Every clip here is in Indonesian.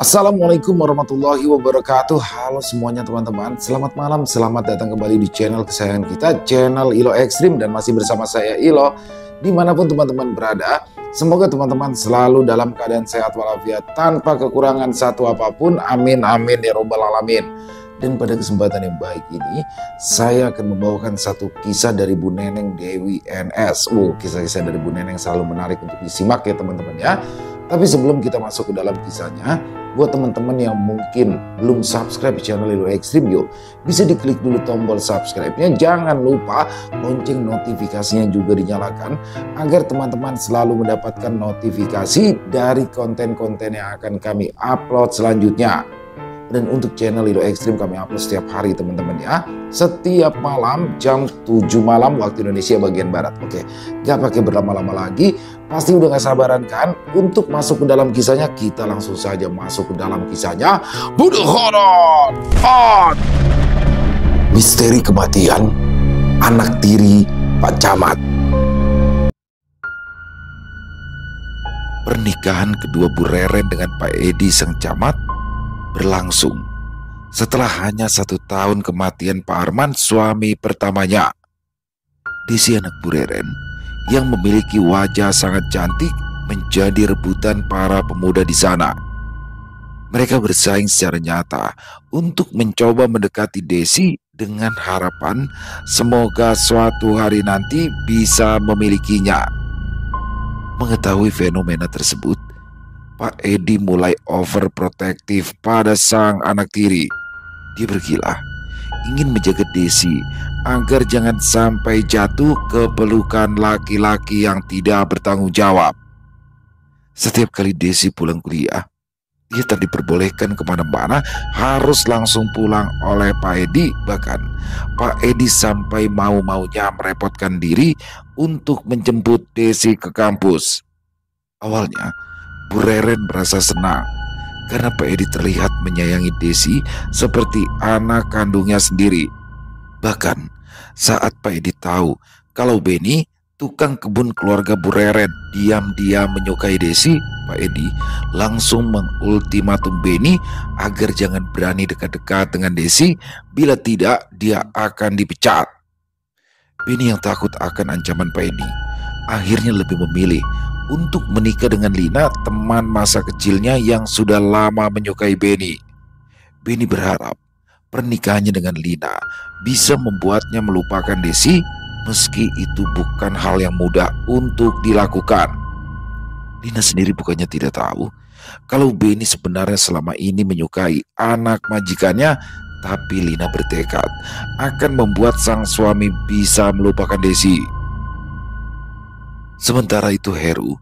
Assalamualaikum warahmatullahi wabarakatuh. Halo semuanya teman-teman, selamat malam, selamat datang kembali di channel kesayangan kita, channel Ilo Ekstrim, dan masih bersama saya Ilo. Dimanapun teman-teman berada, semoga teman-teman selalu dalam keadaan sehat walafiat tanpa kekurangan satu apapun. Amin amin ya robbal alamin. Dan pada kesempatan yang baik ini, saya akan membawakan satu kisah dari Bu Neneng Dewi NS. Kisah-kisah dari Bu Neneng selalu menarik untuk disimak ya teman-teman ya. Tapi sebelum kita masuk ke dalam kisahnya, buat teman-teman yang mungkin belum subscribe channel Ilo Ekstrim, yuk bisa diklik dulu tombol subscribe-nya. Jangan lupa lonceng notifikasinya juga dinyalakan agar teman-teman selalu mendapatkan notifikasi dari konten-konten yang akan kami upload selanjutnya. Dan untuk channel Ilo Ekstrim kami upload setiap hari teman-teman ya. Setiap malam jam 7 malam waktu Indonesia bagian Barat. Oke, gak pakai berlama-lama lagi. Pasti udah gak sabaran kan untuk masuk ke dalam kisahnya. Kita langsung saja masuk ke dalam kisahnya. Bunuh horor on! Misteri kematian anak tiri Pak Camat. Pernikahan kedua Bu Reren dengan Pak Edi sang camat berlangsung setelah hanya 1 tahun kematian Pak Arman, suami pertamanya. Desi anak Bu Reren yang memiliki wajah sangat cantik menjadi rebutan para pemuda di sana. Mereka bersaing secara nyata untuk mencoba mendekati Desi dengan harapan semoga suatu hari nanti bisa memilikinya. Mengetahui fenomena tersebut, Pak Edi mulai overprotektif pada sang anak tiri. Dia berkilah ingin menjaga Desi agar jangan sampai jatuh ke pelukan laki-laki yang tidak bertanggung jawab. Setiap kali Desi pulang kuliah, dia tak diperbolehkan kemana-mana, harus langsung pulang oleh Pak Edi. Bahkan Pak Edi sampai mau-maunya merepotkan diri untuk menjemput Desi ke kampus. Awalnya Bu Reren merasa senang karena Pak Edi terlihat menyayangi Desi seperti anak kandungnya sendiri. Bahkan saat Pak Edi tahu kalau Beni, tukang kebun keluarga Bu Reren, diam-diam menyukai Desi, Pak Edi langsung mengultimatum Beni agar jangan berani dekat-dekat dengan Desi, bila tidak dia akan dipecat. Beni yang takut akan ancaman Pak Edi akhirnya lebih memilih untuk menikah dengan Lina, teman masa kecilnya yang sudah lama menyukai Beni. Beni berharap pernikahannya dengan Lina bisa membuatnya melupakan Desi, meski itu bukan hal yang mudah untuk dilakukan. Lina sendiri bukannya tidak tahu kalau Beni sebenarnya selama ini menyukai anak majikannya, tapi Lina bertekad akan membuat sang suami bisa melupakan Desi. Sementara itu Heru,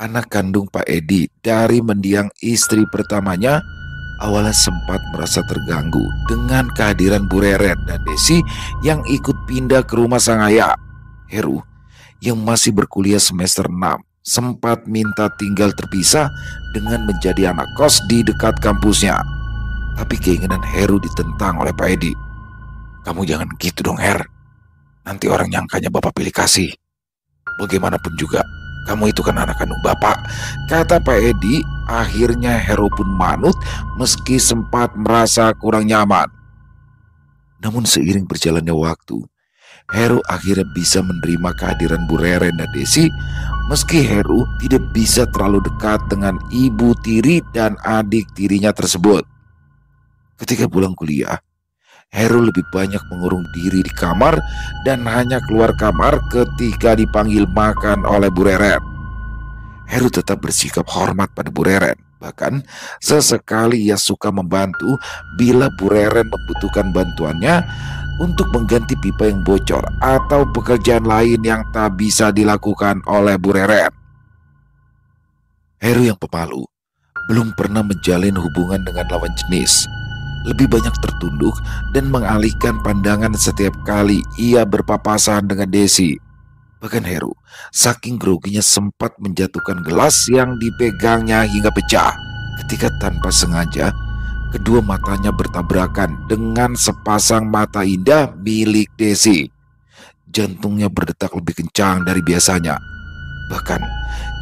anak kandung Pak Edi dari mendiang istri pertamanya, awalnya sempat merasa terganggu dengan kehadiran Bu Reren dan Desi yang ikut pindah ke rumah sang ayah. Heru yang masih berkuliah semester 6 sempat minta tinggal terpisah dengan menjadi anak kos di dekat kampusnya. Tapi keinginan Heru ditentang oleh Pak Edi. "Kamu jangan gitu dong Her, nanti orang nyangkanya bapak pilih kasih. Bagaimanapun juga kamu itu kan anak kandung bapak," kata Pak Edi. Akhirnya Heru pun manut meski sempat merasa kurang nyaman. Namun seiring berjalannya waktu, Heru akhirnya bisa menerima kehadiran Bu Reren dan Desi, meski Heru tidak bisa terlalu dekat dengan ibu tiri dan adik tirinya tersebut. Ketika pulang kuliah, Heru lebih banyak mengurung diri di kamar dan hanya keluar kamar ketika dipanggil makan oleh Bu Reren. Heru tetap bersikap hormat pada Bu Reren. Bahkan sesekali ia suka membantu bila Bu Reren membutuhkan bantuannya untuk mengganti pipa yang bocor atau pekerjaan lain yang tak bisa dilakukan oleh Bu Reren. Heru yang pemalu belum pernah menjalin hubungan dengan lawan jenis. Lebih banyak tertunduk dan mengalihkan pandangan setiap kali ia berpapasan dengan Desi. Bahkan Heru saking groginya sempat menjatuhkan gelas yang dipegangnya hingga pecah ketika tanpa sengaja kedua matanya bertabrakan dengan sepasang mata indah milik Desi. Jantungnya berdetak lebih kencang dari biasanya. Bahkan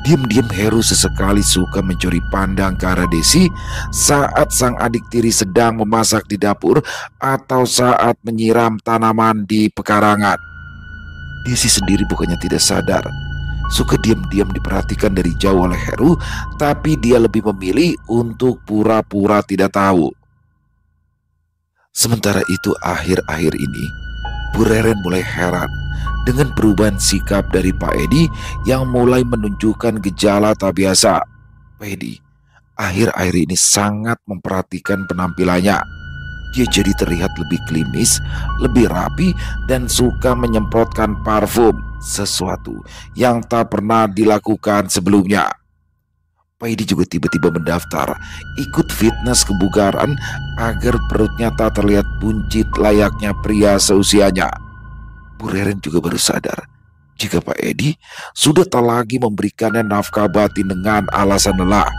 Diam-diam Heru sesekali suka mencuri pandang ke arah Desi saat sang adik tiri sedang memasak di dapur atau saat menyiram tanaman di pekarangan. Desi sendiri bukannya tidak sadar, suka diam-diam diperhatikan dari jauh oleh Heru, tapi dia lebih memilih untuk pura-pura tidak tahu. Sementara itu akhir-akhir ini, Bu Reren mulai heran dengan perubahan sikap dari Pak Edi yang mulai menunjukkan gejala tak biasa. Pak Edi akhir-akhir ini sangat memperhatikan penampilannya. Dia jadi terlihat lebih klimis, lebih rapi, dan suka menyemprotkan parfum, sesuatu yang tak pernah dilakukan sebelumnya. Pak Edi juga tiba-tiba mendaftar ikut fitness kebugaran agar perutnya tak terlihat buncit layaknya pria seusianya. Bu Reren juga baru sadar jika Pak Edi sudah tak lagi memberikannya nafkah batin dengan alasan lelah.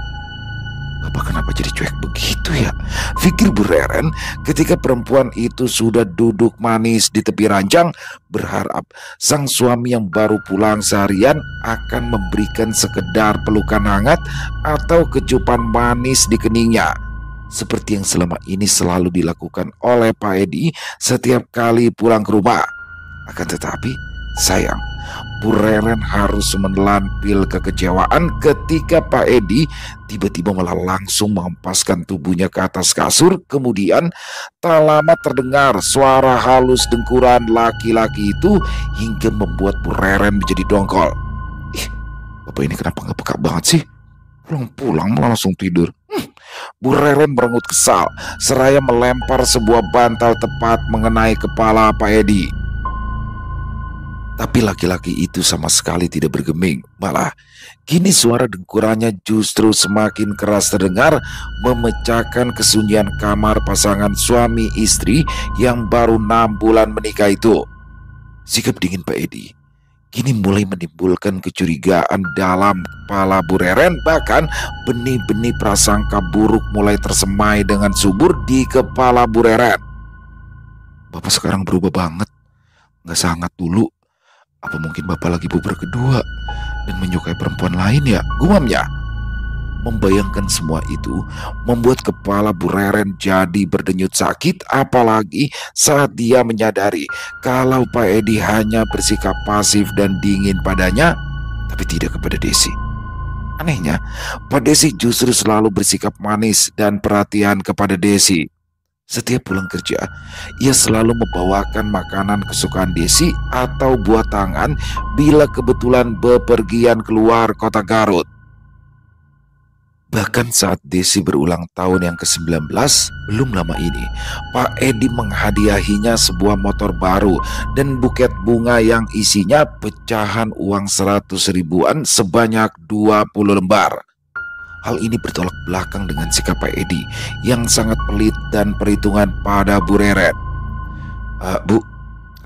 Bapak kenapa jadi cuek begitu ya? Pikir Bu Reren ketika perempuan itu sudah duduk manis di tepi ranjang, berharap sang suami yang baru pulang seharian akan memberikan sekedar pelukan hangat atau kecupan manis di keningnya, seperti yang selama ini selalu dilakukan oleh Pak Edi setiap kali pulang ke rumah. Akan tetapi sayang, Bu Reren harus menelan pil kekecewaan ketika Pak Edi tiba-tiba malah langsung menghempaskan tubuhnya ke atas kasur. Kemudian tak lama terdengar suara halus dengkuran laki-laki itu hingga membuat Bu Reren menjadi dongkol. Ih, bapak ini kenapa gak peka banget sih? Pulang-pulang malah langsung tidur. Bu Reren merengut kesal seraya melempar sebuah bantal tepat mengenai kepala Pak Edi. Tapi laki-laki itu sama sekali tidak bergeming. Malah kini suara dengkurannya justru semakin keras terdengar, memecahkan kesunyian kamar pasangan suami istri yang baru 6 bulan menikah itu. Sikap dingin Pak Edi kini mulai menimbulkan kecurigaan dalam kepala Bu Reren. Bahkan benih-benih prasangka buruk mulai tersemai dengan subur di kepala Bu Reren. Bapak sekarang berubah banget, gak sehangat dulu. Apa mungkin bapak lagi bubar kedua dan menyukai perempuan lain ya? Gumamnya. Membayangkan semua itu membuat kepala Bu Reren jadi berdenyut sakit, apalagi saat dia menyadari kalau Pak Edi hanya bersikap pasif dan dingin padanya, tapi tidak kepada Desi. Anehnya, Pak Desi justru selalu bersikap manis dan perhatian kepada Desi. Setiap pulang kerja, ia selalu membawakan makanan kesukaan Desi atau buah tangan bila kebetulan bepergian keluar kota Garut. Bahkan saat Desi berulang tahun yang ke-19, belum lama ini, Pak Edi menghadiahinya sebuah motor baru dan buket bunga yang isinya pecahan uang 100 ribuan sebanyak 20 lembar. Hal ini bertolak belakang dengan sikap Pak Edi yang sangat pelit dan perhitungan pada Bu Reren. Bu,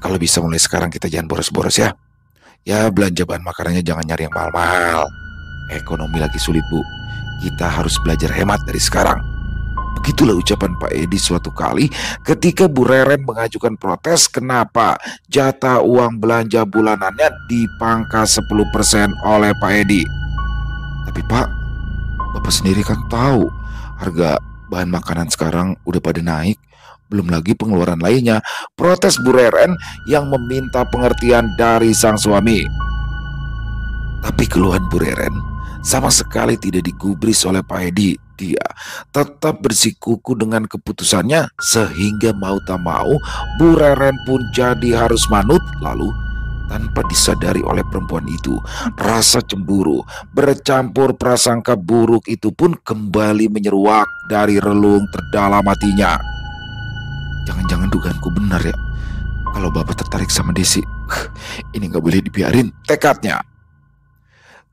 kalau bisa mulai sekarang kita jangan boros-boros ya. Ya belanja bahan makanannya jangan nyari yang mahal-mahal. Ekonomi lagi sulit Bu. Kita harus belajar hemat dari sekarang. Begitulah ucapan Pak Edi suatu kali ketika Bu Reren mengajukan protes kenapa jatah uang belanja bulanannya dipangkas 10% oleh Pak Edi. Tapi Pak, Bapak sendiri kan tahu harga bahan makanan sekarang udah pada naik, belum lagi pengeluaran lainnya. Protes Bu Reren yang meminta pengertian dari sang suami. Tapi keluhan Bu Reren sama sekali tidak digubris oleh Pak Edi. Dia tetap bersikuku dengan keputusannya sehingga mau tak mau Bu Reren pun jadi harus manut. Lalu tanpa disadari oleh perempuan itu, rasa cemburu bercampur prasangka buruk itu pun kembali menyeruak dari relung terdalam hatinya. Jangan-jangan dugaanku benar ya. Kalau bapak tertarik sama Desi, ini gak boleh dibiarin, tekadnya.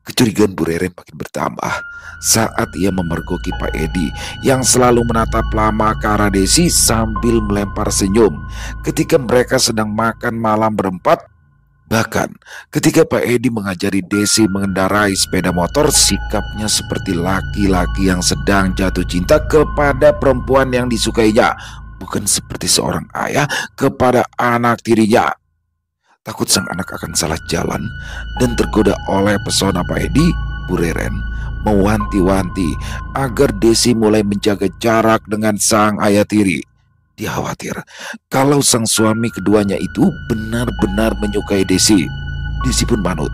Kecurigaan Bu Reren makin bertambah saat ia memergoki Pak Edi yang selalu menatap lama ke arah Desi sambil melempar senyum ketika mereka sedang makan malam berempat. Bahkan ketika Pak Edi mengajari Desi mengendarai sepeda motor, sikapnya seperti laki-laki yang sedang jatuh cinta kepada perempuan yang disukainya, bukan seperti seorang ayah kepada anak tirinya. Takut sang anak akan salah jalan dan tergoda oleh pesona Pak Edi, Bu Reren mewanti-wanti agar Desi mulai menjaga jarak dengan sang ayah tiri. Dia khawatir kalau sang suami keduanya itu benar-benar menyukai Desi. Desi pun manut.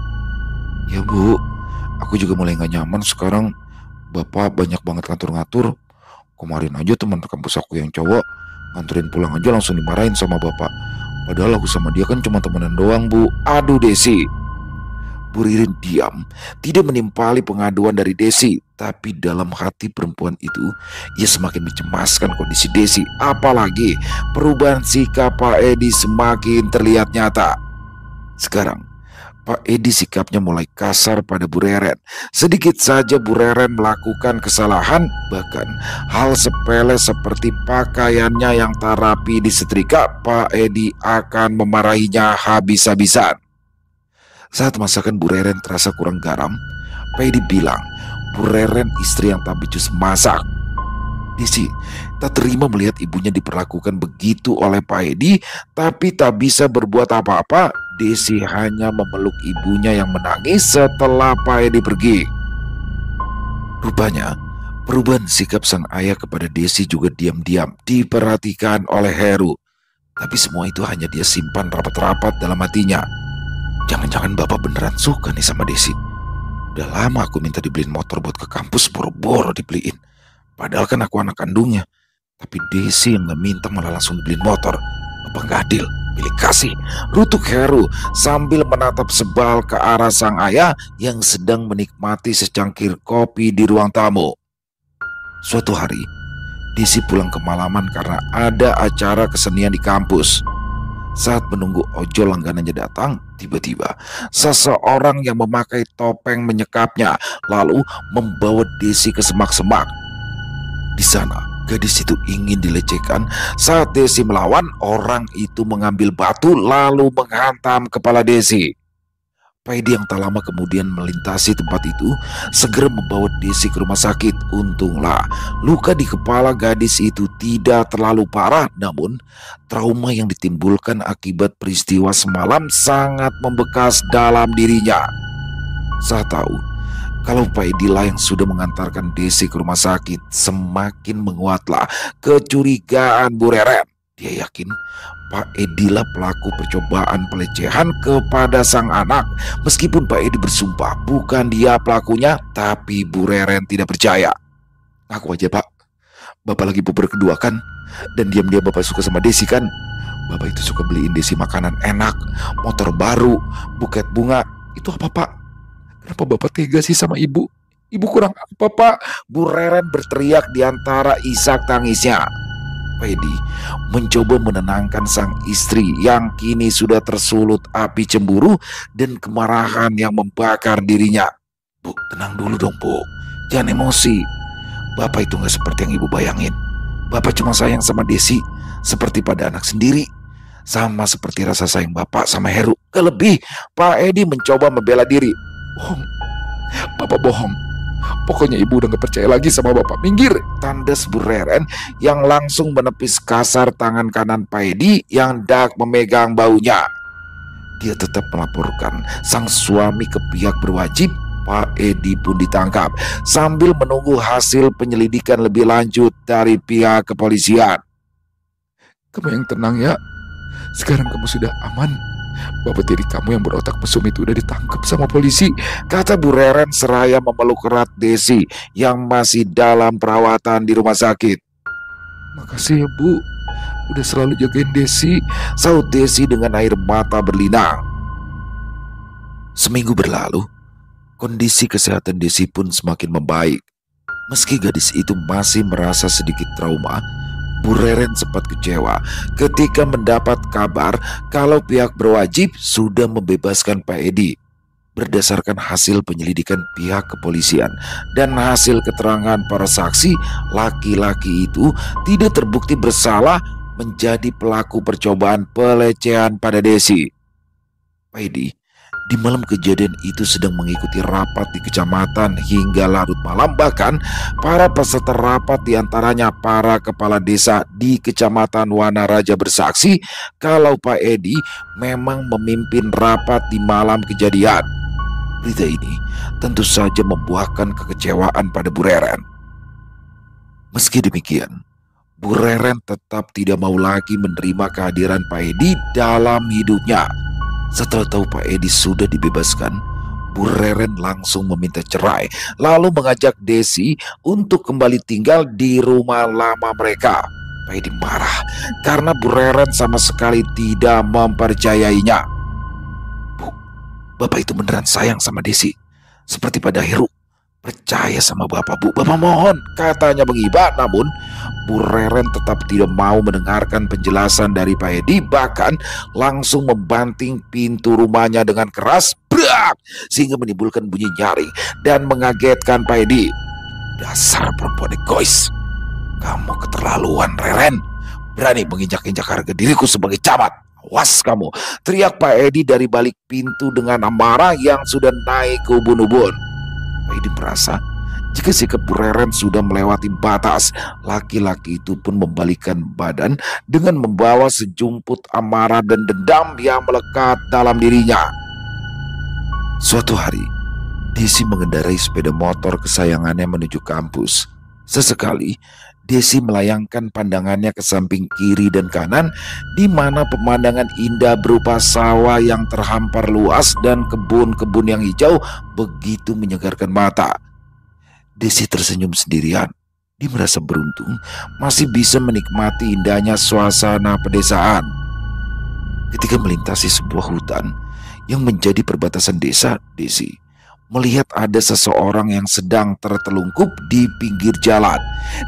Ya Bu, aku juga mulai gak nyaman sekarang. Bapak banyak banget ngatur-ngatur. Kemarin aja teman kampus aku yang cowok nganterin pulang aja langsung dimarahin sama bapak. Padahal aku sama dia kan cuma temenan doang, Bu. Aduh Desi. Bu Ririn diam, tidak menimpali pengaduan dari Desi. Tapi dalam hati perempuan itu, ia semakin mencemaskan kondisi Desi. Apalagi perubahan sikap Pak Edi semakin terlihat nyata. Sekarang Pak Edi sikapnya mulai kasar pada Bu Reren. Sedikit saja Bu Reren melakukan kesalahan, bahkan hal sepele seperti pakaiannya yang tak rapi disetrika, Pak Edi akan memarahinya habis-habisan. Saat masakan Bu Reren terasa kurang garam, Pak Edi bilang Bu Reren istri yang tak becus masak. Desi tak terima melihat ibunya diperlakukan begitu oleh Pak Edi, tapi tak bisa berbuat apa-apa. Desi hanya memeluk ibunya yang menangis setelah Pak Edi pergi. Rupanya perubahan sikap sang ayah kepada Desi juga diam-diam diperhatikan oleh Heru. Tapi semua itu hanya dia simpan rapat-rapat dalam hatinya. Jangan-jangan bapak beneran suka nih sama Desi. Udah lama aku minta dibeliin motor buat ke kampus, boro-boro dibeliin. Padahal kan aku anak kandungnya. Tapi Desi yang gak minta malah langsung dibeliin motor. Bapak gak adil, pilih kasih, rutuk Heru sambil menatap sebal ke arah sang ayah yang sedang menikmati secangkir kopi di ruang tamu. Suatu hari, Desi pulang kemalaman karena ada acara kesenian di kampus. Saat menunggu ojol langganannya datang, tiba-tiba seseorang yang memakai topeng menyekapnya, lalu membawa Desi ke semak-semak. Di sana, gadis itu ingin dilecehkan. Saat Desi melawan, orang itu mengambil batu lalu menghantam kepala Desi. Pak Edi yang tak lama kemudian melintasi tempat itu segera membawa Desi ke rumah sakit. Untunglah luka di kepala gadis itu tidak terlalu parah, namun trauma yang ditimbulkan akibat peristiwa semalam sangat membekas dalam dirinya. Saya tahu kalau Pak Edi lah yang sudah mengantarkan Desi ke rumah sakit, semakin menguatlah kecurigaan Bu Reren. Dia yakin Pak Edi lah pelaku percobaan pelecehan kepada sang anak. Meskipun Pak Edi bersumpah bukan dia pelakunya, tapi Bu Reren tidak percaya. Aku aja Pak, Bapak lagi puber kedua kan? Dan diam-diam Bapak suka sama Desi kan? Bapak itu suka beliin Desi makanan enak, motor baru, buket bunga. Itu apa Pak? Kenapa Bapak tega sih sama Ibu? Ibu kurang apa Pak? Bu Reren berteriak di antara isak tangisnya. Pak Edi mencoba menenangkan sang istri yang kini sudah tersulut api cemburu dan kemarahan yang membakar dirinya. Bu, tenang dulu dong Bu, jangan emosi. Bapak itu gak seperti yang Ibu bayangin. Bapak cuma sayang sama Desi seperti pada anak sendiri, sama seperti rasa sayang Bapak sama Heru. Kelebih, Pak Edi mencoba membela diri. Bohong, Bapak bohong. Pokoknya Ibu udah gak percaya lagi sama Bapak. Minggir, tandas Bu Reren yang langsung menepis kasar tangan kanan Pak Edi yang dak memegang baunya. Dia tetap melaporkan sang suami ke pihak berwajib. Pak Edi pun ditangkap sambil menunggu hasil penyelidikan lebih lanjut dari pihak kepolisian. Kamu yang tenang ya, sekarang kamu sudah aman. Bapak tiri kamu yang berotak mesum itu udah ditangkap sama polisi, kata Bu Reren seraya memeluk erat Desi yang masih dalam perawatan di rumah sakit. Makasih ya Bu, udah selalu jagain Desi, saut Desi dengan air mata berlinang. Seminggu berlalu, kondisi kesehatan Desi pun semakin membaik. Meski gadis itu masih merasa sedikit trauma, Bu Reren sempat kecewa ketika mendapat kabar kalau pihak berwajib sudah membebaskan Pak Edi. Berdasarkan hasil penyelidikan pihak kepolisian dan hasil keterangan para saksi, laki-laki itu tidak terbukti bersalah menjadi pelaku percobaan pelecehan pada Desi. Pak Edi di malam kejadian itu sedang mengikuti rapat di kecamatan hingga larut malam. Bahkan para peserta rapat diantaranya para kepala desa di kecamatan Wanaraja bersaksi kalau Pak Edi memang memimpin rapat di malam kejadian. Berita ini tentu saja membuahkan kekecewaan pada Bu Reren. Meski demikian, Bu Reren tetap tidak mau lagi menerima kehadiran Pak Edi dalam hidupnya. Setelah tahu Pak Edi sudah dibebaskan, Bu Reren langsung meminta cerai, lalu mengajak Desi untuk kembali tinggal di rumah lama mereka. Pak Edi marah karena Bu Reren sama sekali tidak mempercayainya. Bu, Bapak itu beneran sayang sama Desi, seperti pada Heru. Percaya sama Bapak, Bu. Bapak mohon, katanya menghibah. Namun Bu Reren tetap tidak mau mendengarkan penjelasan dari Pak Edi, bahkan langsung membanting pintu rumahnya dengan keras, brak, sehingga menimbulkan bunyi nyaring dan mengagetkan Pak Edi. Dasar perempuan egois, kamu keterlaluan, Reren. Berani menginjak-injak harga diriku sebagai camat. Awas kamu, teriak Pak Edi dari balik pintu dengan amarah yang sudah naik ke ubun-ubun. Pak Edi merasa jika sikap Bu Reren sudah melewati batas, laki-laki itu pun membalikkan badan dengan membawa sejumput amarah dan dendam yang melekat dalam dirinya. Suatu hari, Desi mengendarai sepeda motor kesayangannya menuju kampus. Sesekali, Desi melayangkan pandangannya ke samping kiri dan kanan, di mana pemandangan indah berupa sawah yang terhampar luas dan kebun-kebun yang hijau begitu menyegarkan mata. Desi tersenyum sendirian. Dia merasa beruntung masih bisa menikmati indahnya suasana pedesaan. Ketika melintasi sebuah hutan yang menjadi perbatasan desa, Desi melihat ada seseorang yang sedang tertelungkup di pinggir jalan.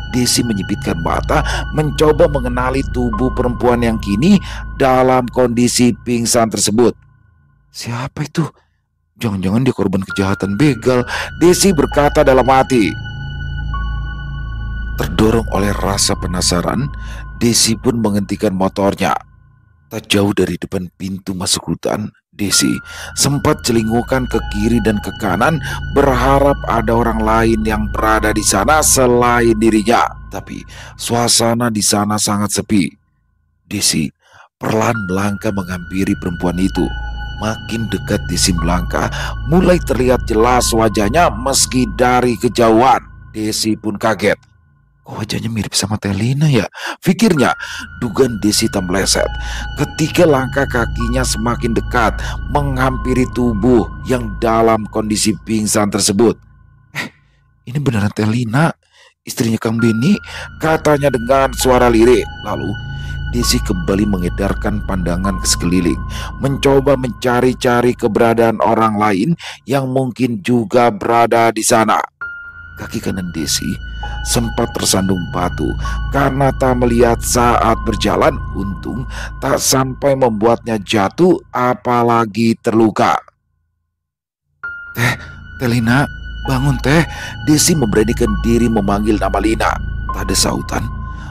Desi menyipitkan mata, mencoba mengenali tubuh perempuan yang kini dalam kondisi pingsan tersebut. Siapa itu? Jangan-jangan dia korban kejahatan begal, Desi berkata dalam hati. Terdorong oleh rasa penasaran, Desi pun menghentikan motornya. Tak jauh dari depan pintu masuk hutan, Desi sempat celingukan ke kiri dan ke kanan, berharap ada orang lain yang berada di sana selain dirinya. Tapi suasana di sana sangat sepi. Desi perlahan melangkah menghampiri perempuan itu. Makin dekat Desi melangkah, mulai terlihat jelas wajahnya meski dari kejauhan. Desi pun kaget. Kok wajahnya mirip sama Telina ya? Pikirnya. Dugaan Desi tak meleset ketika langkah kakinya semakin dekat menghampiri tubuh yang dalam kondisi pingsan tersebut. Ini beneran Telina, istrinya Kang Beni, katanya dengan suara lirih. Lalu Desi kembali mengedarkan pandangan ke sekeliling, mencoba mencari-cari keberadaan orang lain yang mungkin juga berada di sana. Kaki kanan Desi sempat tersandung batu karena tak melihat saat berjalan. Untung tak sampai membuatnya jatuh apalagi terluka. Telina, bangun teh. Desi memberanikan diri memanggil nama Lina. Tak ada sautan.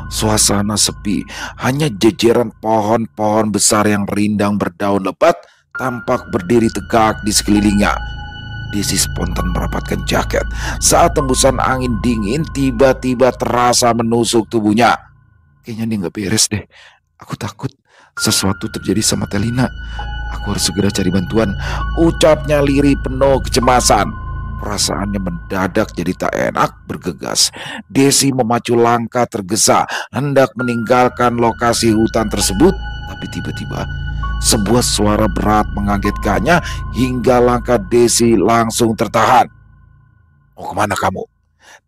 Suasana sepi, hanya jejeran pohon-pohon besar yang rindang berdaun lebat tampak berdiri tegak di sekelilingnya. Desi spontan merapatkan jaket saat tembusan angin dingin tiba-tiba terasa menusuk tubuhnya. Kayaknya dia nggak beres deh. Aku takut sesuatu terjadi sama Telina. Aku harus segera cari bantuan, ucapnya lirih penuh kecemasan. Perasaannya mendadak jadi tak enak, bergegas. Desi memacu langkah tergesa, hendak meninggalkan lokasi hutan tersebut. Tapi tiba-tiba sebuah suara berat mengagetkannya hingga langkah Desi langsung tertahan. Mau kemana kamu?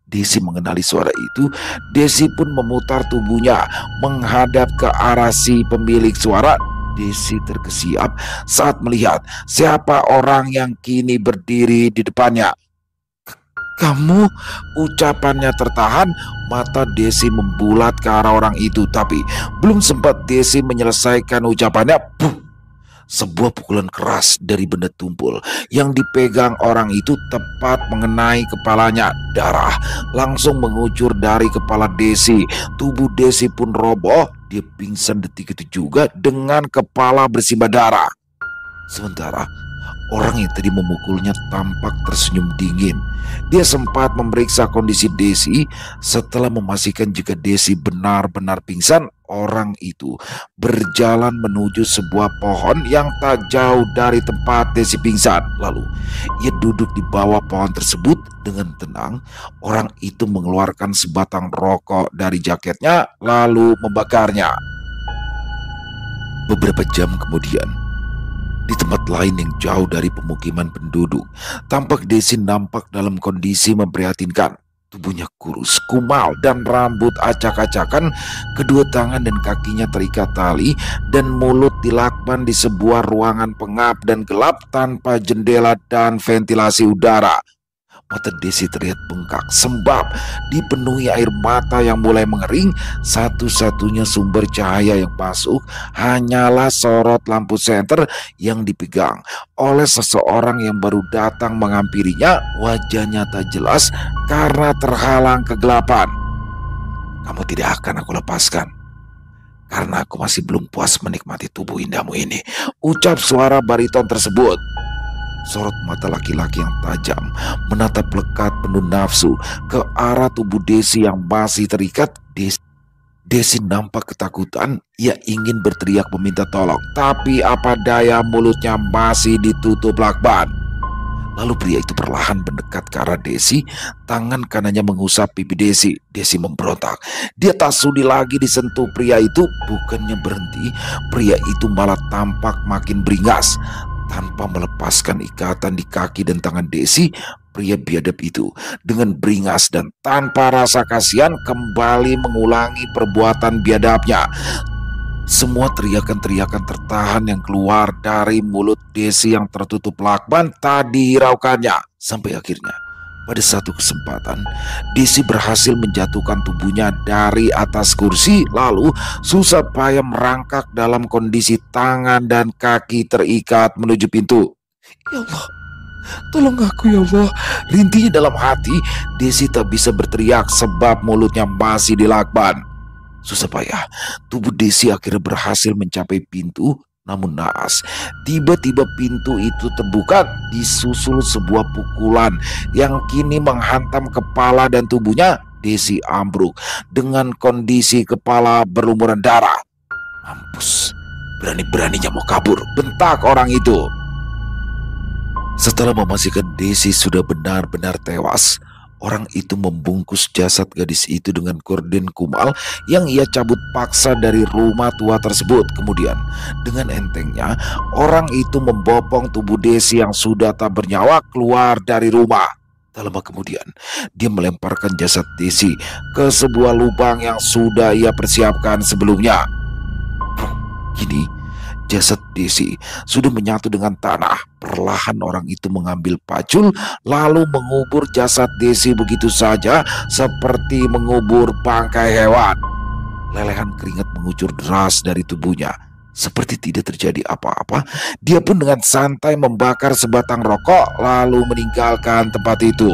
Desi mengenali suara itu. Desi pun memutar tubuhnya menghadap ke arah si pemilik suara. Desi terkesiap saat melihat siapa orang yang kini berdiri di depannya. Kamu? Ucapannya tertahan, mata Desi membulat ke arah orang itu. Tapi belum sempat Desi menyelesaikan ucapannya, sebuah pukulan keras dari benda tumpul yang dipegang orang itu tepat mengenai kepalanya. Darah langsung mengucur dari kepala Desi. Tubuh Desi pun roboh. Dia pingsan detik itu juga dengan kepala bersimbah darah. Sementara Orang yang tadi memukulnya tampak tersenyum dingin. Dia sempat memeriksa kondisi Desi. Setelah memastikan jika Desi benar-benar pingsan, orang itu berjalan menuju sebuah pohon yang tak jauh dari tempat Desi pingsan. Lalu ia duduk di bawah pohon tersebut dengan tenang. Orang itu mengeluarkan sebatang rokok dari jaketnya lalu membakarnya. Beberapa jam kemudian, di tempat lain yang jauh dari pemukiman penduduk, tampak Desi nampak dalam kondisi memprihatinkan. Tubuhnya kurus, kumal, dan rambut acak-acakan. Kedua tangan dan kakinya terikat tali, dan mulut dilakban di sebuah ruangan pengap dan gelap tanpa jendela dan ventilasi udara. Mata Desi terlihat bengkak sebab dipenuhi air mata yang mulai mengering. Satu-satunya sumber cahaya yang masuk hanyalah sorot lampu senter yang dipegang oleh seseorang yang baru datang menghampirinya. Wajahnya tak jelas karena terhalang kegelapan. "Kamu tidak akan aku lepaskan, karena aku masih belum puas menikmati tubuh indahmu ini," ucap suara bariton tersebut. Sorot mata laki-laki yang tajam menatap lekat penuh nafsu ke arah tubuh Desi yang masih terikat. Desi nampak ketakutan. Ia ingin berteriak meminta tolong, tapi apa daya, mulutnya masih ditutup lakban. Lalu pria itu perlahan mendekat ke arah Desi. Tangan kanannya mengusap pipi Desi. Desi memberontak. Dia tak sudi lagi disentuh pria itu. Bukannya berhenti, pria itu malah tampak makin beringas. Tanpa melepaskan ikatan di kaki dan tangan Desi, pria biadab itu dengan beringas dan tanpa rasa kasihan kembali mengulangi perbuatan biadabnya. Semua teriakan-teriakan tertahan yang keluar dari mulut Desi yang tertutup lakban tak dihiraukannya. Sampai akhirnya, pada satu kesempatan, Desi berhasil menjatuhkan tubuhnya dari atas kursi, lalu susah payah merangkak dalam kondisi tangan dan kaki terikat menuju pintu. "Ya Allah, tolong aku ya Allah," rintinya dalam hati. Desi tak bisa berteriak sebab mulutnya masih dilakban. Susah payah, tubuh Desi akhirnya berhasil mencapai pintu. Namun naas, tiba-tiba pintu itu terbuka, disusul sebuah pukulan yang kini menghantam kepala dan tubuhnya. Desi ambruk dengan kondisi kepala berlumuran darah. "Mampus, berani-beraninya mau kabur," bentak orang itu. Setelah memastikan Desi sudah benar-benar tewas, orang itu membungkus jasad gadis itu dengan gorden kumal yang ia cabut paksa dari rumah tua tersebut. Kemudian, dengan entengnya, orang itu membopong tubuh Desi yang sudah tak bernyawa keluar dari rumah. Tak lama kemudian, dia melemparkan jasad Desi ke sebuah lubang yang sudah ia persiapkan sebelumnya. Kini, jasad Desi sudah menyatu dengan tanah. Perlahan orang itu mengambil pacul lalu mengubur jasad Desi begitu saja seperti mengubur bangkai hewan. Lelehan keringat mengucur deras dari tubuhnya. Seperti tidak terjadi apa-apa, dia pun dengan santai membakar sebatang rokok lalu meninggalkan tempat itu.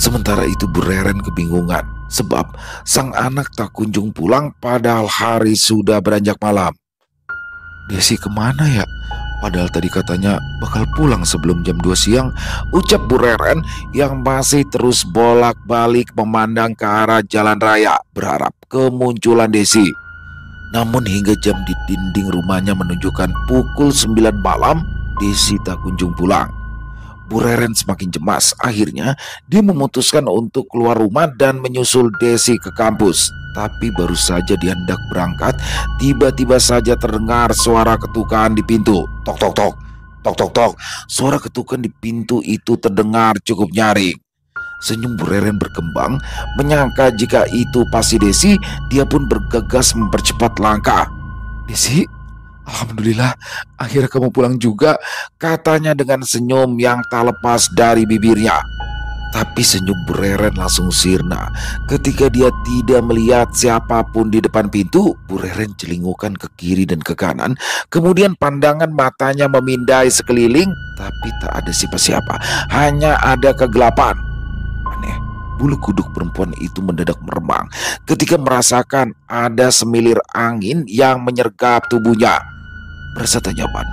Sementara itu Bu Reren kebingungan sebab sang anak tak kunjung pulang padahal hari sudah beranjak malam. "Desi kemana ya? Padahal tadi katanya bakal pulang sebelum jam 2 siang, ucap Bu Reren yang masih terus bolak-balik memandang ke arah jalan raya berharap kemunculan Desi. Namun hingga jam di dinding rumahnya menunjukkan pukul 9 malam, Desi tak kunjung pulang. Bu Reren semakin cemas. Akhirnya dia memutuskan untuk keluar rumah dan menyusul Desi ke kampus. Tapi baru saja dia hendak berangkat, tiba-tiba saja terdengar suara ketukan di pintu. Tok tok tok, tok tok tok. Suara ketukan di pintu itu terdengar cukup nyaring. Senyum Bu Reren berkembang, menyangka jika itu pasti Desi. Dia pun bergegas mempercepat langkah. "Desi, alhamdulillah, akhirnya kamu pulang juga," katanya dengan senyum yang tak lepas dari bibirnya. Tapi senyum Bu Reren langsung sirna ketika dia tidak melihat siapapun di depan pintu. Bu Reren celingukan ke kiri dan ke kanan. Kemudian pandangan matanya memindai sekeliling, tapi tak ada siapa-siapa. Hanya ada kegelapan. Aneh, bulu kuduk perempuan itu mendadak meremang ketika merasakan ada semilir angin yang menyergap tubuhnya. Merasa tak nyaman,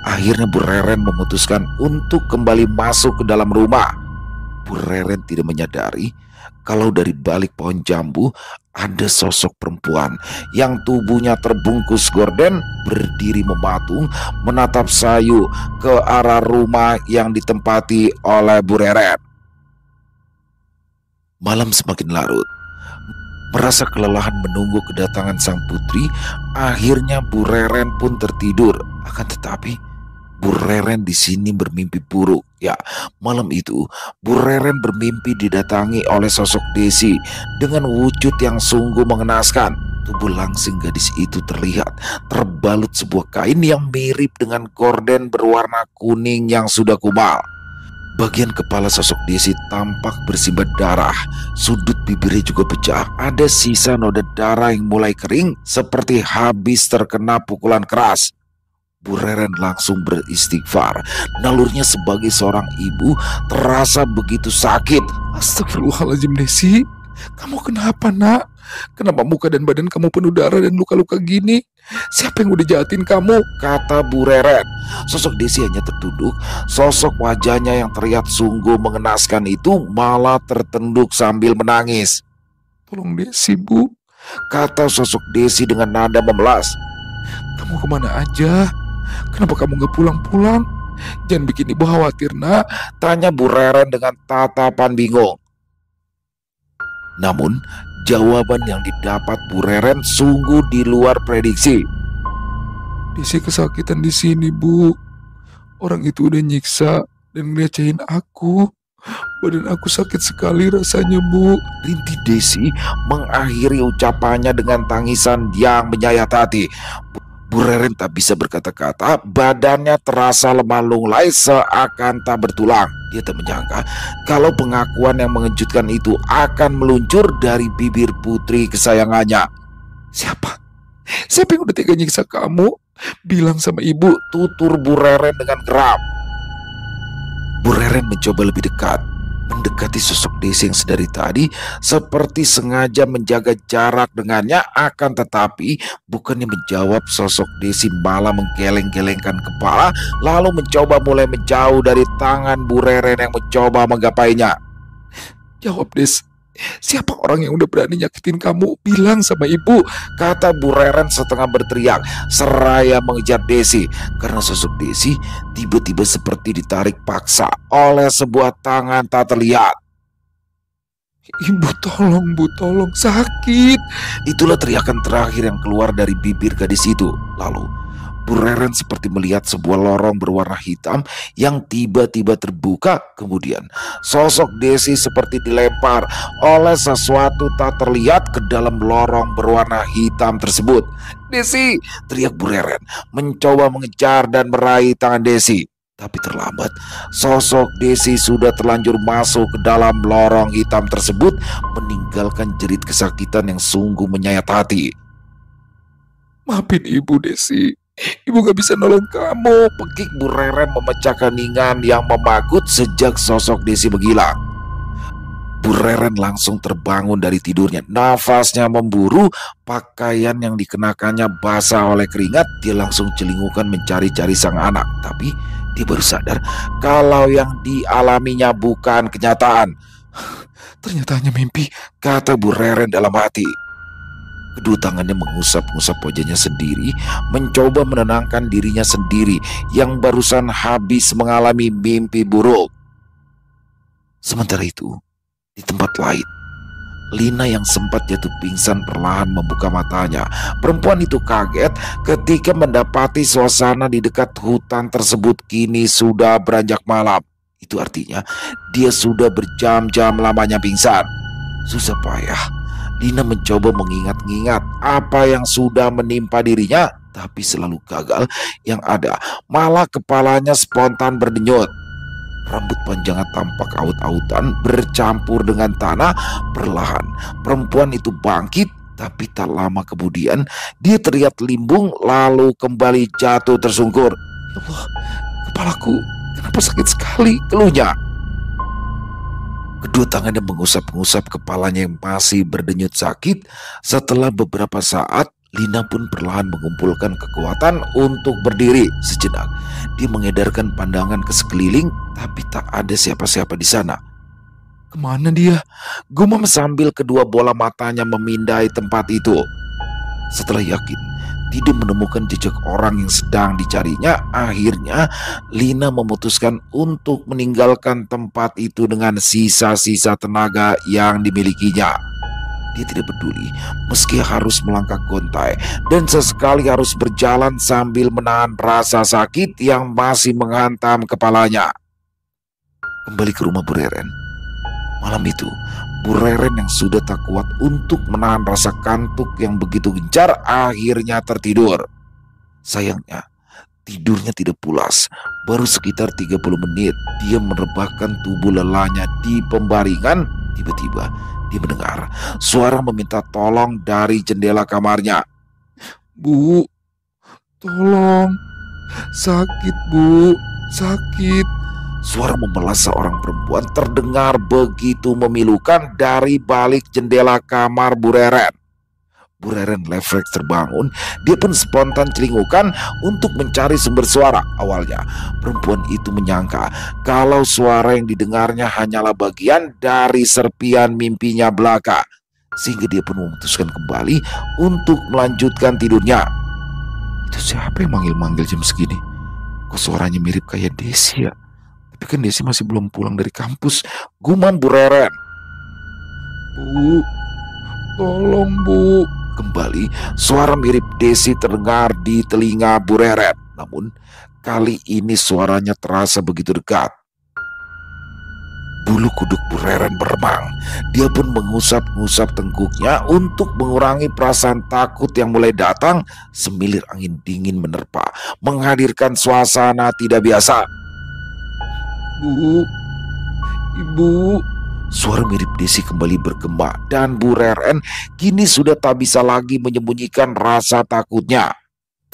Akhirnya Bu Reren memutuskan untuk kembali masuk ke dalam rumah. Bu Reren tidak menyadari kalau dari balik pohon jambu ada sosok perempuan yang tubuhnya terbungkus gorden berdiri mematung menatap sayu ke arah rumah yang ditempati oleh Bu Reren. Malam semakin larut. Merasa kelelahan menunggu kedatangan sang putri, akhirnya Bu Reren pun tertidur. Akan tetapi Bu Reren di sini bermimpi buruk. Ya, malam itu Bu Reren bermimpi didatangi oleh sosok Desi dengan wujud yang sungguh mengenaskan. Tubuh langsing gadis itu terlihat terbalut sebuah kain yang mirip dengan gorden berwarna kuning yang sudah kumal. Bagian kepala sosok Desi tampak bersimbah darah. Sudut bibirnya juga pecah. Ada sisa noda darah yang mulai kering seperti habis terkena pukulan keras. Bu Reren langsung beristighfar. Nalurnya sebagai seorang ibu terasa begitu sakit. Astagfirullahaladzim, Desi. Kamu kenapa, nak? Kenapa muka dan badan kamu penuh darah dan luka-luka gini? Siapa yang udah jahatin kamu? Kata Bu Reren. Sosok Desi hanya tertunduk. Sosok wajahnya yang terlihat sungguh mengenaskan itu malah tertunduk sambil menangis. Tolong Desi, Bu. Kata sosok Desi dengan nada memelas. Kamu kemana aja? Kenapa kamu gak pulang-pulang? Jangan bikin ibu khawatir, nak. Tanya Bu Reren dengan tatapan bingung. Namun jawaban yang didapat Bu Reren sungguh di luar prediksi. Desi kesakitan di sini, Bu. Orang itu udah nyiksa dan ngelecehin aku. Badan aku sakit sekali rasanya, Bu. Rintih Desi mengakhiri ucapannya dengan tangisan yang menyayat hati. Bu Reren tak bisa berkata-kata, badannya terasa lemah lunglai seakan tak bertulang. Dia tak menyangka kalau pengakuan yang mengejutkan itu akan meluncur dari bibir putri kesayangannya. Siapa? Siapa yang udah tega nyiksa kamu? Bilang sama ibu. Tutur Bu Reren dengan geram. Bu Reren mencoba lebih dekat, mendekati sosok Desi yang sedari tadi seperti sengaja menjaga jarak dengannya. Akan tetapi bukannya menjawab, sosok Desi malah menggeleng-gelengkan kepala lalu mencoba mulai menjauh dari tangan Bu Reren yang mencoba menggapainya. Jawab, Des. Siapa orang yang udah berani nyakitin kamu? Bilang sama ibu. Kata Bu Reren setengah berteriak seraya mengejar Desi. Karena sosok Desi tiba-tiba seperti ditarik paksa oleh sebuah tangan tak terlihat. Ibu tolong, Bu, tolong, sakit. Itulah teriakan terakhir yang keluar dari bibir gadis itu. Lalu Bu Reren seperti melihat sebuah lorong berwarna hitam yang tiba-tiba terbuka. Kemudian sosok Desi seperti dilempar oleh sesuatu tak terlihat ke dalam lorong berwarna hitam tersebut. "Desi!" teriak Bu Reren, mencoba mengejar dan meraih tangan Desi. Tapi terlambat. Sosok Desi sudah terlanjur masuk ke dalam lorong hitam tersebut, meninggalkan jerit kesakitan yang sungguh menyayat hati. Maafin ibu, Desi. Ibu gak bisa nolong kamu. Pekik Bu Reren memecah keningan yang memagut sejak sosok Desi menghilang. Bu Reren langsung terbangun dari tidurnya. Nafasnya memburu, pakaian yang dikenakannya basah oleh keringat. Dia langsung celingukan mencari-cari sang anak. Tapi dia baru sadar kalau yang dialaminya bukan kenyataan. Ternyata hanya mimpi, kata Bu Reren dalam hati. Kedua tangannya mengusap-ngusap wajahnya sendiri, mencoba menenangkan dirinya sendiri yang barusan habis mengalami mimpi buruk. Sementara itu, di tempat lain, Lina yang sempat jatuh pingsan perlahan membuka matanya. Perempuan itu kaget ketika mendapati suasana di dekat hutan tersebut kini sudah beranjak malam. Itu artinya dia sudah berjam-jam lamanya pingsan. Susah payah Lina mencoba mengingat-ingat apa yang sudah menimpa dirinya, tapi selalu gagal. Yang ada malah kepalanya spontan berdenyut. Rambut panjangnya tampak aut-autan bercampur dengan tanah. Perlahan perempuan itu bangkit, tapi tak lama kemudian dia terlihat limbung lalu kembali jatuh tersungkur. Ya Allah, kepalaku kenapa sakit sekali, keluhnya. Kedua tangannya mengusap-ngusap kepalanya yang masih berdenyut sakit. Setelah beberapa saat, Lina pun perlahan mengumpulkan kekuatan untuk berdiri. Sejenak, dia mengedarkan pandangan ke sekeliling, tapi tak ada siapa-siapa di sana. Kemana dia? Gumam sambil kedua bola matanya memindai tempat itu. Setelah yakin tidak menemukan jejak orang yang sedang dicarinya, akhirnya Lina memutuskan untuk meninggalkan tempat itu dengan sisa-sisa tenaga yang dimilikinya. Dia tidak peduli meski harus melangkah gontai dan sesekali harus berjalan sambil menahan rasa sakit yang masih menghantam kepalanya. Kembali ke rumah Bu Reren. Malam itu, Bu Reren yang sudah tak kuat untuk menahan rasa kantuk yang begitu gencar akhirnya tertidur. Sayangnya, tidurnya tidak pulas. Baru sekitar 30 menit dia merebahkan tubuh lelahnya di pembaringan. Tiba-tiba dia mendengar suara meminta tolong dari jendela kamarnya. Bu, tolong. Sakit, Bu. Sakit. Suara memelas seorang perempuan terdengar begitu memilukan dari balik jendela kamar Bu Reren. Bu Reren refleks terbangun, dia pun spontan celingukan untuk mencari sumber suara. Awalnya, perempuan itu menyangka kalau suara yang didengarnya hanyalah bagian dari serpian mimpinya belaka, sehingga dia pun memutuskan kembali untuk melanjutkan tidurnya. Itu siapa yang manggil-manggil jam segini? Kok suaranya mirip kayak Desi ya? Tapi kan Desi masih belum pulang dari kampus. Gumam Bu Reren. Bu, tolong Bu. Kembali suara mirip Desi terdengar di telinga Bu Reren. Namun kali ini suaranya terasa begitu dekat. Bulu kuduk Bu Reren beremang. Dia pun mengusap-ngusap tengkuknya untuk mengurangi perasaan takut yang mulai datang. Semilir angin dingin menerpa, menghadirkan suasana tidak biasa. Bu, Ibu. Suara mirip Desi kembali bergema dan Bu Reren kini sudah tak bisa lagi menyembunyikan rasa takutnya.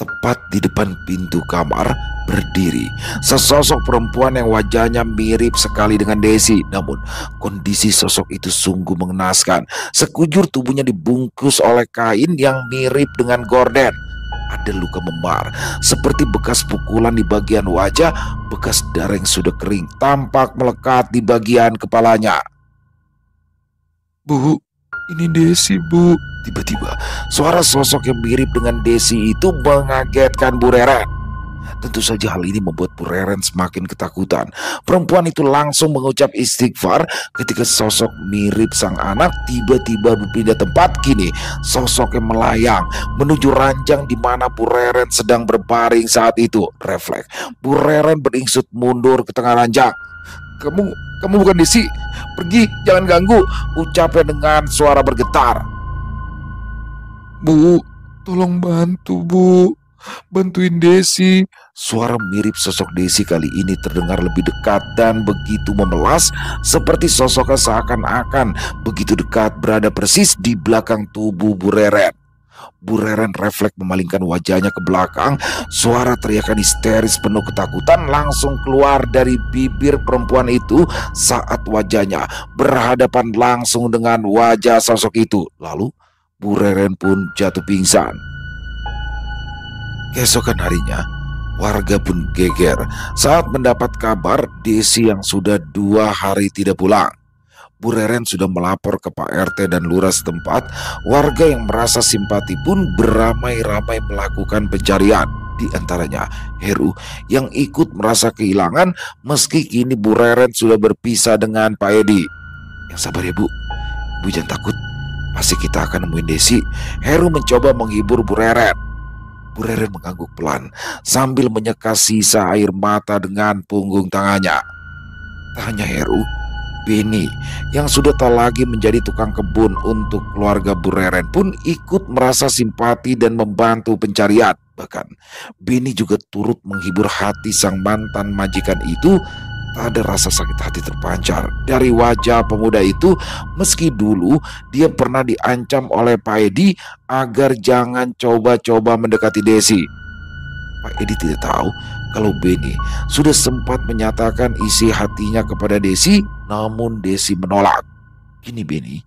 Tepat di depan pintu kamar berdiri sesosok perempuan yang wajahnya mirip sekali dengan Desi. Namun kondisi sosok itu sungguh mengenaskan. Sekujur tubuhnya dibungkus oleh kain yang mirip dengan gorden. Ada luka memar seperti bekas pukulan di bagian wajah. Bekas darah yang sudah kering tampak melekat di bagian kepalanya. Bu, ini Desi, Bu. Tiba-tiba suara sosok yang mirip dengan Desi itu mengagetkan Bu Reren. Tentu saja hal ini membuat Bu Reren semakin ketakutan. Perempuan itu langsung mengucap istighfar ketika sosok mirip sang anak tiba-tiba berpindah tempat. Kini sosoknya melayang menuju ranjang di mana Bu Reren sedang berbaring saat itu. Refleks Bu Reren beringsut mundur ke tengah ranjang. Kamu bukan Desi. Pergi, jangan ganggu, ucapnya dengan suara bergetar. Bu, tolong bantu, Bu. Bantuin Desi. Suara mirip sosok Desi kali ini terdengar lebih dekat dan begitu memelas, seperti sosoknya seakan-akan begitu dekat berada persis di belakang tubuh Bu Reren. Bu Reren refleks memalingkan wajahnya ke belakang. Suara teriakan histeris penuh ketakutan langsung keluar dari bibir perempuan itu saat wajahnya berhadapan langsung dengan wajah sosok itu. Lalu Bu Reren pun jatuh pingsan. Keesokan harinya, warga pun geger saat mendapat kabar Desi yang sudah 2 hari tidak pulang. Bu Reren sudah melapor ke Pak RT dan lurah setempat. Warga yang merasa simpati pun beramai-ramai melakukan pencarian. Di antaranya Heru yang ikut merasa kehilangan meski kini Bu Reren sudah berpisah dengan Pak Edi. Yang sabar ya Bu, Bu jangan takut, pasti kita akan nemuin Desi. Heru mencoba menghibur Bu Reren. Bu Reren mengangguk pelan sambil menyeka sisa air mata dengan punggung tangannya. Tak hanya Heru, Beni yang sudah tak lagi menjadi tukang kebun untuk keluarga Bu Reren pun ikut merasa simpati dan membantu pencarian. Bahkan Beni juga turut menghibur hati sang mantan majikan itu. Tak ada rasa sakit hati terpancar dari wajah pemuda itu, meski dulu dia pernah diancam oleh Pak Edi agar jangan coba-coba mendekati Desi. Pak Edi tidak tahu kalau Beni sudah sempat menyatakan isi hatinya kepada Desi, namun Desi menolak. Kini Beni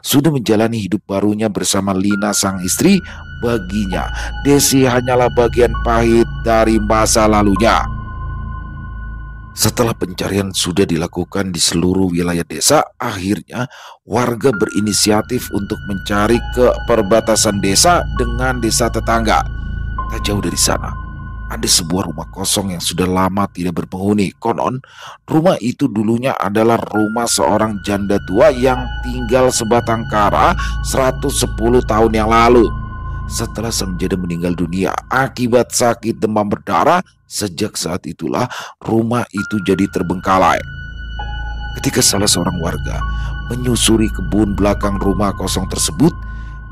Sudah menjalani hidup barunya bersama Lina sang istri, baginya Desi hanyalah bagian pahit dari masa lalunya. Setelah pencarian sudah dilakukan di seluruh wilayah desa, akhirnya warga berinisiatif untuk mencari ke perbatasan desa dengan desa tetangga. Tak jauh dari sana, ada sebuah rumah kosong yang sudah lama tidak berpenghuni. Konon, rumah itu dulunya adalah rumah seorang janda tua yang tinggal sebatang kara 110 tahun yang lalu. Setelah sang janda meninggal dunia akibat sakit demam berdarah, sejak saat itulah rumah itu jadi terbengkalai. Ketika salah seorang warga menyusuri kebun belakang rumah kosong tersebut,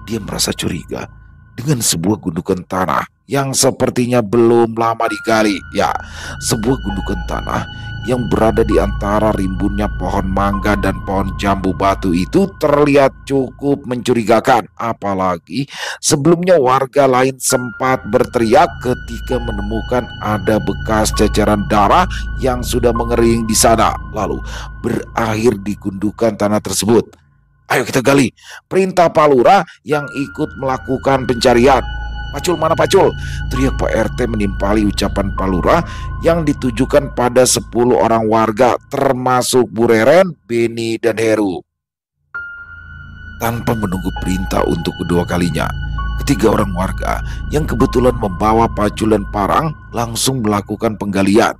dia merasa curiga dengan sebuah gundukan tanah yang sepertinya belum lama digali. Ya, sebuah gundukan tanah yang berada di antara rimbunnya pohon mangga dan pohon jambu batu itu terlihat cukup mencurigakan. Apalagi sebelumnya warga lain sempat berteriak ketika menemukan ada bekas ceceran darah yang sudah mengering di sana, lalu berakhir di gundukan tanah tersebut. Ayo kita gali, perintah Pak Lurah yang ikut melakukan pencarian. Pacul, mana Pacul? Teriak Pak RT menimpali ucapan Pak Lurah yang ditujukan pada 10 orang warga termasuk Bu Reren, Beni, dan Heru. Tanpa menunggu perintah untuk kedua kalinya, ketiga orang warga yang kebetulan membawa Pacul dan parang langsung melakukan penggalian.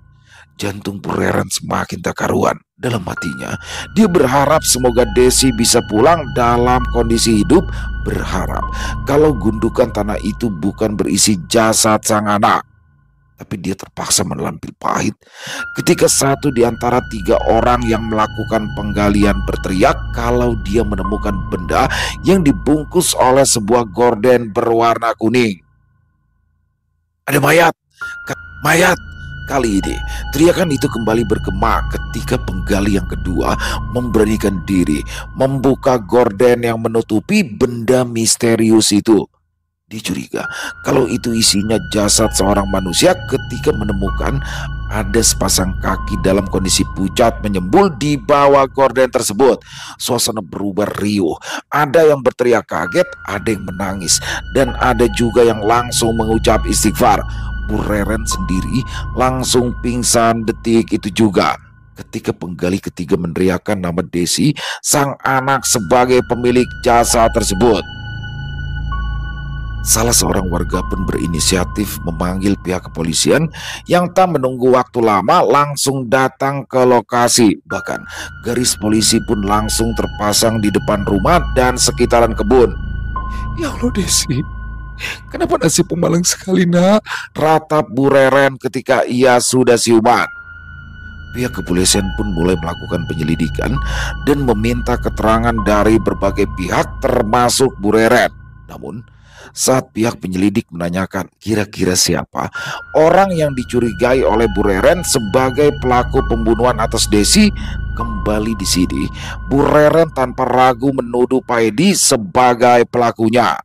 Jantung Bu Reren semakin tak karuan. Dalam hatinya, dia berharap semoga Desi bisa pulang dalam kondisi hidup, berharap kalau gundukan tanah itu bukan berisi jasad sang anak. Tapi dia terpaksa menelan pil pahit ketika satu di antara 3 orang yang melakukan penggalian berteriak kalau dia menemukan benda yang dibungkus oleh sebuah gorden berwarna kuning. Ada mayat! Mayat! Kali ini, teriakan itu kembali bergema ketika penggali yang kedua memberanikan diri membuka gorden yang menutupi benda misterius itu. Dia curiga kalau itu isinya jasad seorang manusia ketika menemukan ada sepasang kaki dalam kondisi pucat menyembul di bawah gorden tersebut. Suasana berubah riuh. Ada yang berteriak kaget, ada yang menangis, dan ada juga yang langsung mengucap istighfar. Bu Reren sendiri langsung pingsan detik itu juga ketika penggali ketiga meneriakkan nama Desi, sang anak, sebagai pemilik jasa tersebut. Salah seorang warga pun berinisiatif memanggil pihak kepolisian yang tak menunggu waktu lama langsung datang ke lokasi. Bahkan garis polisi pun langsung terpasang di depan rumah dan sekitaran kebun. Ya Allah Desi, kenapa nasib pemalang sekali nak? Ratap Bu Reren ketika ia sudah siuman. Pihak kepolisian pun mulai melakukan penyelidikan dan meminta keterangan dari berbagai pihak termasuk Bu Reren. Namun saat pihak penyelidik menanyakan kira-kira siapa orang yang dicurigai oleh Bu Reren sebagai pelaku pembunuhan atas Desi, kembali di sini Bu Reren tanpa ragu menuduh Pak Edi sebagai pelakunya.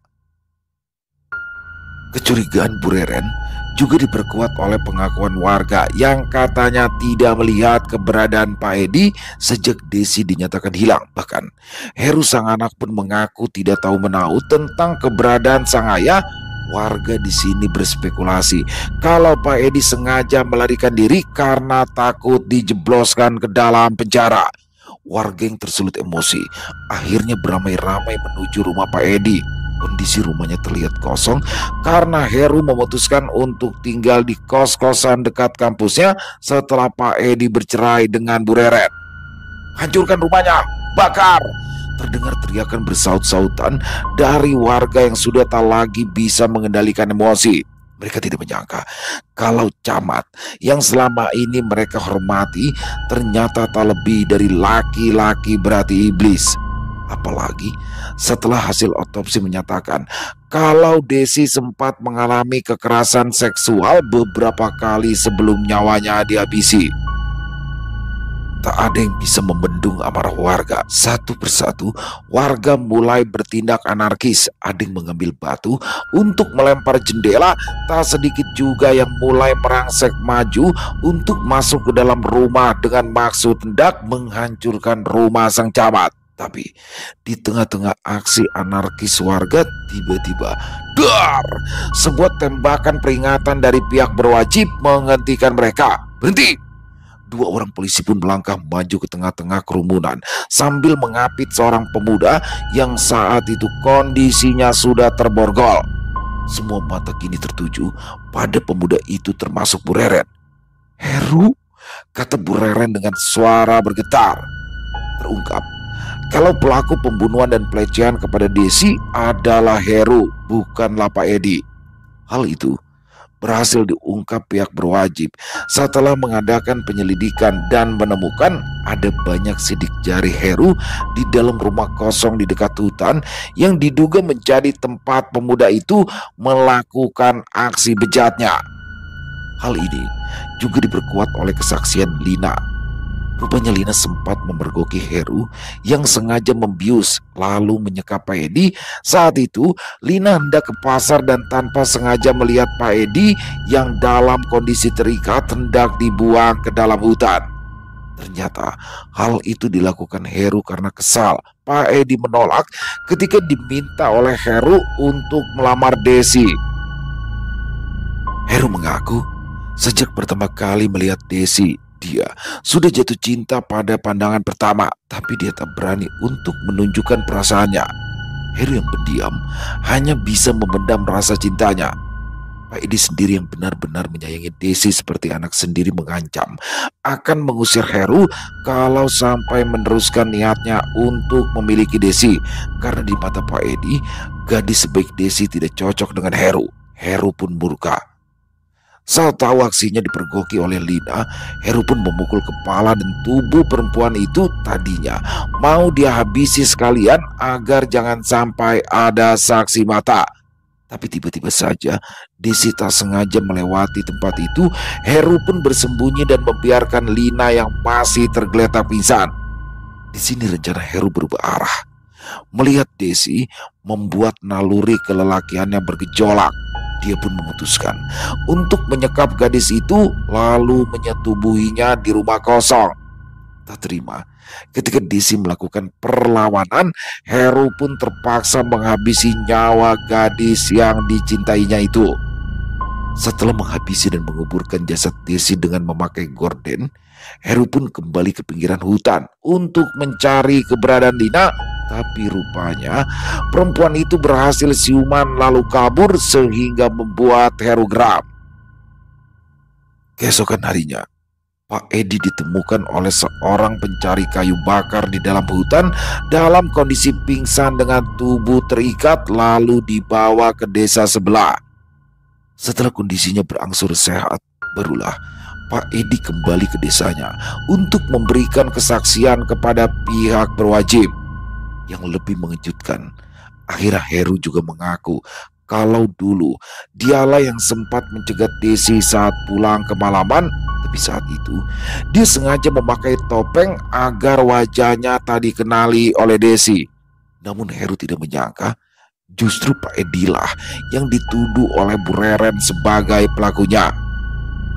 Kecurigaan Bu Reren juga diperkuat oleh pengakuan warga yang katanya tidak melihat keberadaan Pak Edi sejak Desi dinyatakan hilang. Bahkan Heru sang anak pun mengaku tidak tahu menahu tentang keberadaan sang ayah. Warga di sini berspekulasi kalau Pak Edi sengaja melarikan diri karena takut dijebloskan ke dalam penjara. Warga yang tersulut emosi akhirnya beramai-ramai menuju rumah Pak Edi. Kondisi rumahnya terlihat kosong karena Heru memutuskan untuk tinggal di kos-kosan dekat kampusnya setelah Pak Edi bercerai dengan Bu Reren. Hancurkan rumahnya, bakar! Terdengar teriakan bersaut-sautan dari warga yang sudah tak lagi bisa mengendalikan emosi. Mereka tidak menyangka kalau camat yang selama ini mereka hormati ternyata tak lebih dari laki-laki berhati iblis. Apalagi setelah hasil otopsi menyatakan kalau Desi sempat mengalami kekerasan seksual beberapa kali sebelum nyawanya dihabisi. Tak ada yang bisa membendung amarah warga. Satu persatu warga mulai bertindak anarkis. Ada yang mengambil batu untuk melempar jendela. Tak sedikit juga yang mulai merangsek maju untuk masuk ke dalam rumah dengan maksud hendak menghancurkan rumah sang camat. Tapi di tengah-tengah aksi anarkis warga, tiba-tiba dar! Sebuah tembakan peringatan dari pihak berwajib menghentikan mereka. Berhenti! Dua orang polisi pun melangkah maju ke tengah-tengah kerumunan sambil mengapit seorang pemuda yang saat itu kondisinya sudah terborgol. Semua mata kini tertuju pada pemuda itu termasuk Bu Reren. "Heru," kata Bu Reren dengan suara bergetar. Terungkap kalau pelaku pembunuhan dan pelecehan kepada Desi adalah Heru, bukanlah Pak Edi. Hal itu berhasil diungkap pihak berwajib setelah mengadakan penyelidikan dan menemukan ada banyak sidik jari Heru di dalam rumah kosong di dekat hutan yang diduga menjadi tempat pemuda itu melakukan aksi bejatnya. Hal ini juga diperkuat oleh kesaksian Lina. Rupanya Lina sempat memergoki Heru yang sengaja membius lalu menyekap Pak Edi. Saat itu Lina hendak ke pasar dan tanpa sengaja melihat Pak Edi yang dalam kondisi terikat hendak dibuang ke dalam hutan. Ternyata hal itu dilakukan Heru karena kesal Pak Edi menolak ketika diminta oleh Heru untuk melamar Desi. Heru mengaku sejak pertama kali melihat Desi, dia sudah jatuh cinta pada pandangan pertama, tapi dia tak berani untuk menunjukkan perasaannya. Heru yang pendiam hanya bisa memendam rasa cintanya. Pak Edi sendiri yang benar-benar menyayangi Desi seperti anak sendiri mengancam akan mengusir Heru kalau sampai meneruskan niatnya untuk memiliki Desi. Karena di mata Pak Edi, gadis sebaik Desi tidak cocok dengan Heru. Heru pun murka. Saat tahu aksinya dipergoki oleh Lina, Heru pun memukul kepala dan tubuh perempuan itu tadinya mau dia habisi sekalian agar jangan sampai ada saksi mata. Tapi tiba-tiba saja Desi tak sengaja melewati tempat itu. Heru pun bersembunyi dan membiarkan Lina yang masih tergeletak pingsan. Di sini rencana Heru berubah arah. Melihat Desi membuat naluri kelelakiannya bergejolak, dia pun memutuskan untuk menyekap gadis itu lalu menyetubuhinya di rumah kosong. Tak terima ketika Desi melakukan perlawanan, Heru pun terpaksa menghabisi nyawa gadis yang dicintainya itu. Setelah menghabisi dan menguburkan jasad Desi dengan memakai gorden, Heru pun kembali ke pinggiran hutan untuk mencari keberadaan Lina. Tapi rupanya perempuan itu berhasil siuman lalu kabur sehingga membuat Heru geram. Keesokan harinya, Pak Edi ditemukan oleh seorang pencari kayu bakar di dalam hutan dalam kondisi pingsan dengan tubuh terikat lalu dibawa ke desa sebelah. Setelah kondisinya berangsur sehat, barulah Pak Edi kembali ke desanya untuk memberikan kesaksian kepada pihak berwajib. Yang lebih mengejutkan, akhirnya Heru juga mengaku kalau dulu dialah yang sempat mencegat Desi saat pulang kemalaman. Tapi saat itu dia sengaja memakai topeng agar wajahnya tak dikenali oleh Desi. Namun Heru tidak menyangka justru Pak Edilah yang dituduh oleh Bu Reren sebagai pelakunya.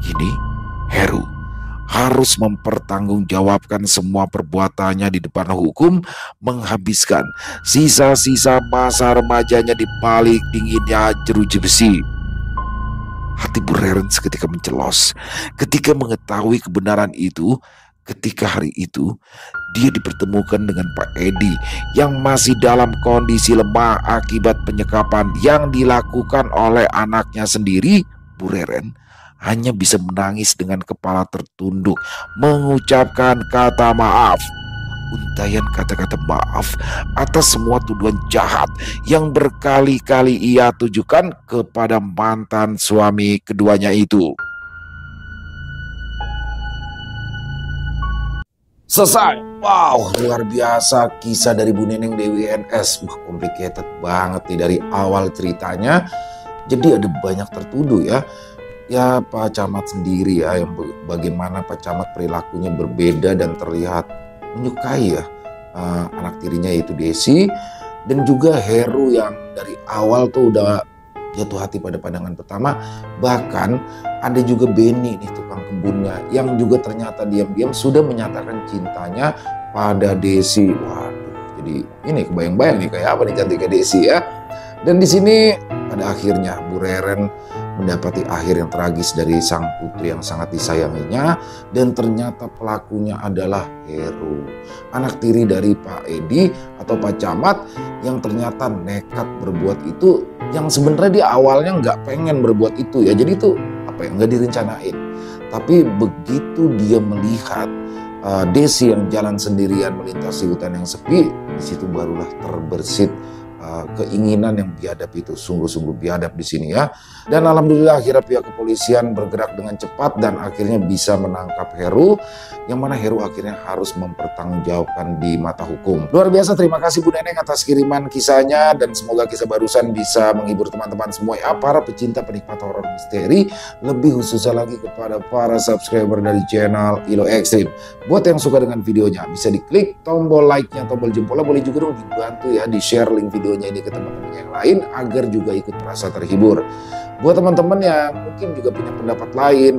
Kini Heru harus mempertanggungjawabkan semua perbuatannya di depan hukum, menghabiskan sisa-sisa masa remajanya di balik dinginnya jeruji besi. Hati Bu Reren seketika mencelos ketika mengetahui kebenaran itu. Ketika hari itu dia dipertemukan dengan Pak Edi yang masih dalam kondisi lemah akibat penyekapan yang dilakukan oleh anaknya sendiri, Bu Reren hanya bisa menangis dengan kepala tertunduk mengucapkan kata maaf. Untayan kata-kata maaf atas semua tuduhan jahat yang berkali-kali ia tujukan kepada mantan suami keduanya itu. Selesai. Wow, luar biasa kisah dari Bu Neneng Dewi NS. Wah, complicated banget nih dari awal ceritanya. Jadi ada banyak tertuduh ya. Ya Pak Camat sendiri ya, yang bagaimana Pak Camat perilakunya berbeda dan terlihat menyukai ya anak tirinya yaitu Desi, dan juga Heru yang dari awal tuh udah jatuh hati pada pandangan pertama. Bahkan ada juga Beni nih, tukang kebunnya, yang juga ternyata diam-diam sudah menyatakan cintanya pada Desi. Waduh, Jadi ini kebayang-bayang nih kayak apa nih cantiknya Desi ya. Dan di sini pada akhirnya Bu Reren mendapati akhir yang tragis dari sang putri yang sangat disayanginya, dan ternyata pelakunya adalah Heru, anak tiri dari Pak Edi atau Pak Camat yang ternyata nekat berbuat itu yang sebenarnya dia awalnya nggak pengen berbuat itu ya. Jadi itu apa ya, nggak direncanain. Tapi begitu dia melihat Desi yang jalan sendirian melintasi hutan yang sepi, di situ barulah terbersit keinginan yang biadab itu, sungguh-sungguh biadab di sini ya. Dan alhamdulillah akhirnya pihak kepolisian bergerak dengan cepat dan akhirnya bisa menangkap Heru, yang mana Heru akhirnya harus mempertanggungjawabkan di mata hukum. Luar biasa, terima kasih Bu Neneng atas kiriman kisahnya, dan semoga kisah barusan bisa menghibur teman-teman semua ya, para pecinta penikmat horor misteri, lebih khususnya lagi kepada para subscriber dari channel Ilo Extreme. Buat yang suka dengan videonya, bisa diklik tombol like-nya, tombol jempolnya, boleh juga dong dibantu ya, di-share link videonya ini ke teman-teman yang lain agar juga ikut merasa terhibur. Buat teman-teman yang mungkin juga punya pendapat lain,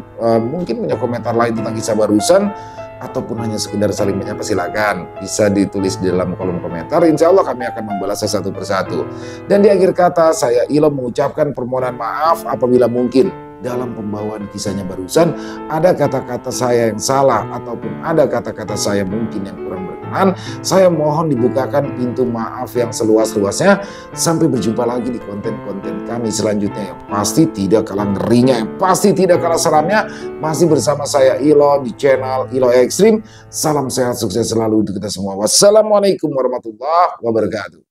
mungkin punya komentar lain tentang kisah barusan, ataupun hanya sekedar saling menyapa, silakan bisa ditulis di dalam kolom komentar. Insya Allah kami akan membalasnya satu persatu. Dan di akhir kata, saya Ilo mengucapkan permohonan maaf apabila mungkin dalam pembawaan kisahnya barusan ada kata-kata saya yang salah ataupun ada kata-kata saya mungkin yang kurang berkenan. Saya mohon dibukakan pintu maaf yang seluas-luasnya. Sampai berjumpa lagi di konten-konten kami selanjutnya yang pasti tidak kalah ngerinya, yang pasti tidak kalah seramnya. Masih bersama saya Ilo di channel Ilo Extreme. Salam sehat, sukses selalu untuk kita semua. Wassalamualaikum warahmatullahi wabarakatuh.